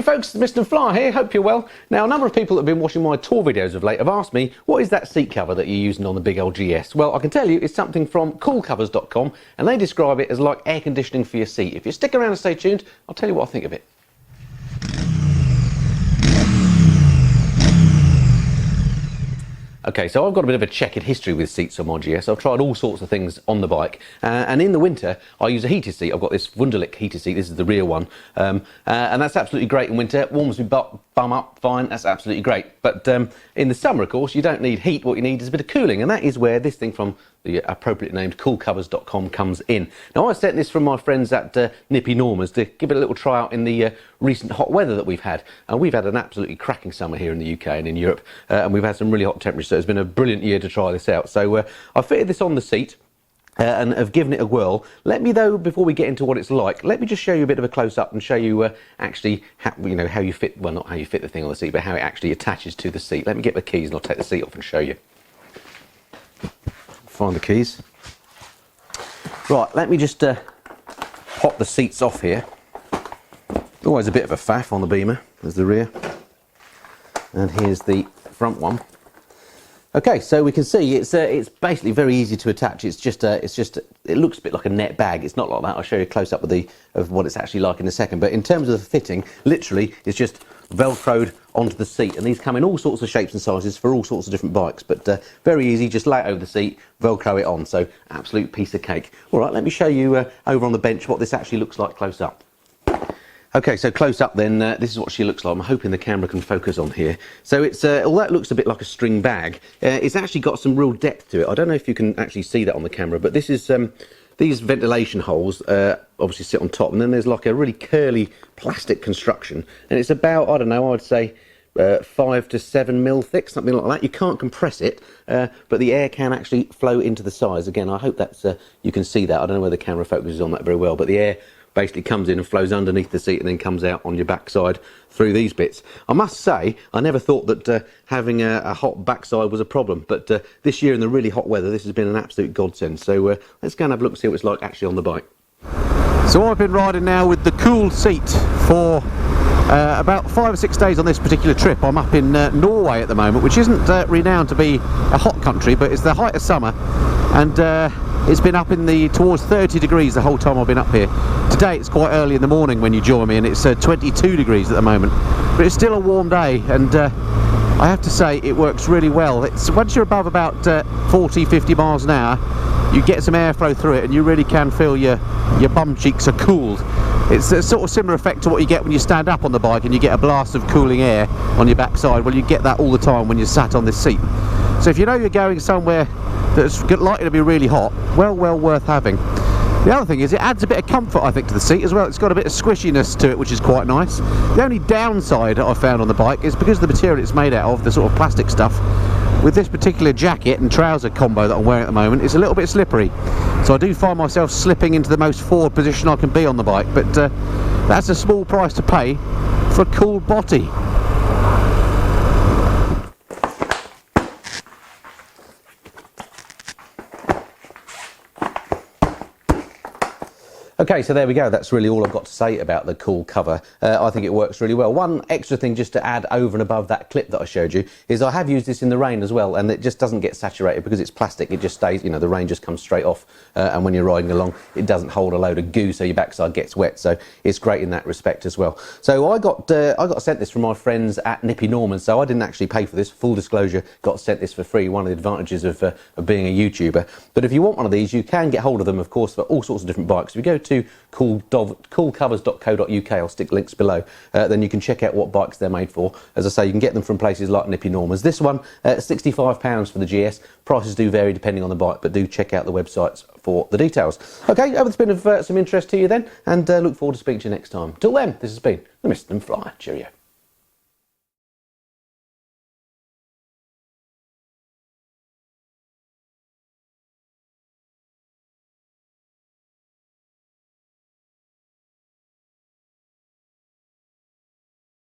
Hey folks, it's Mr. Fly here, hope you're well. Now a number of people that have been watching my tour videos of late have asked me, what is that seat cover that you're using on the big old GS? Well, I can tell you it's something from coolcovers.com and they describe it as like air conditioning for your seat. If you stick around and stay tuned, I'll tell you what I think of it. Okay, so I've got a bit of a checkered history with seats on my GS. I've tried all sorts of things on the bike, and in the winter I use a heated seat. I've got this Wunderlich heated seat. This is the rear one, and that's absolutely great in winter. Warms me bum up fine. That's absolutely great. But in the summer, of course, you don't need heat. What you need is a bit of cooling, and that is where this thing from the appropriately named coolcovers.com comes in. Now I sent this from my friends at Nippy Norman's to give it a little try out in the recent hot weather that we've had. And we've had an absolutely cracking summer here in the UK and in Europe, and we've had some really hot temperatures, so it's been a brilliant year to try this out. So I fitted this on the seat and have given it a whirl. Let me though, before we get into what it's like, let me just show you a bit of a close-up and show you actually how you fit, well, not how you fit the thing on the seat, but how it actually attaches to the seat. Let me get the keys and I'll take the seat off and show you. Find the keys. Right, let me just pop the seats off here. Always a bit of a faff on the Beamer. There's the rear, and here's the front one. Okay, so we can see it's basically very easy to attach. It looks a bit like a net bag. It's not like that. I'll show you a close up of what it's actually like in a second. But in terms of the fitting, literally, it's just velcroed onto the seat, and these come in all sorts of shapes and sizes for all sorts of different bikes. But very easy. Just lay it over the seat, velcro it on. So absolute piece of cake. All right, let me show you over on the bench what this actually looks like close up. Okay, so close up then, this is what she looks like. I'm hoping the camera can focus on here. So it's, although it looks a bit like a string bag, it's actually got some real depth to it. I don't know if you can actually see that on the camera, but this is, these ventilation holes obviously sit on top, and then there's like a really curly plastic construction, and it's about, I don't know, I'd say 5 to 7 mil thick, something like that. You can't compress it, but the air can actually flow into the sides. Again, I hope that's, you can see that. I don't know whether the camera focuses on that very well, but the air basically comes in and flows underneath the seat and then comes out on your backside through these bits. I must say, I never thought that having a hot backside was a problem, but this year in the really hot weather, this has been an absolute godsend. So let's go and have a look and see what it's like actually on the bike. So I've been riding now with the cool seat for about 5 or 6 days on this particular trip. I'm up in Norway at the moment, which isn't renowned to be a hot country, but it's the height of summer, and it's been up in towards 30 degrees the whole time I've been up here. Today it's quite early in the morning when you join me, and it's 22 degrees at the moment, but it's still a warm day, and I have to say it works really well. It's once you're above about 40-50 miles an hour, you get some airflow through it, and you really can feel your bum cheeks are cooled. It's a sort of similar effect to what you get when you stand up on the bike and you get a blast of cooling air on your backside. Well, you get that all the time when you're sat on this seat. So if you know you're going somewhere that's likely to be really hot, well worth having. The other thing is it adds a bit of comfort, I think, to the seat as well. It's got a bit of squishiness to it, which is quite nice. The only downside I've found on the bike is because of the material it's made out of, the sort of plastic stuff, with this particular jacket and trouser combo that I'm wearing at the moment, it's a little bit slippery. So I do find myself slipping into the most forward position I can be on the bike, but that's a small price to pay for a cool body. Okay, so there we go. That's really all I've got to say about the cool cover. I think it works really well. One extra thing just to add over and above that clip that I showed you is I have used this in the rain as well, and it just doesn't get saturated because it's plastic. It just stays, you know, the rain just comes straight off, and when you're riding along, it doesn't hold a load of goo, so your backside gets wet. So it's great in that respect as well. So I got sent this from my friends at Nippy Norman's, so I didn't actually pay for this. Full disclosure, got sent this for free. One of the advantages of being a YouTuber. But if you want one of these, you can get hold of them, of course, for all sorts of different bikes. If you go to coolcovers.co.uk, I'll stick links below, then you can check out what bikes they're made for. As I say, you can get them from places like Nippy Norman's. This one, £65 for the GS. Prices do vary depending on the bike, but do check out the websites for the details. Okay, hope it's been of some interest to you then, and look forward to speaking to you next time. Till then, this has been the Mr. Fly. Cheerio.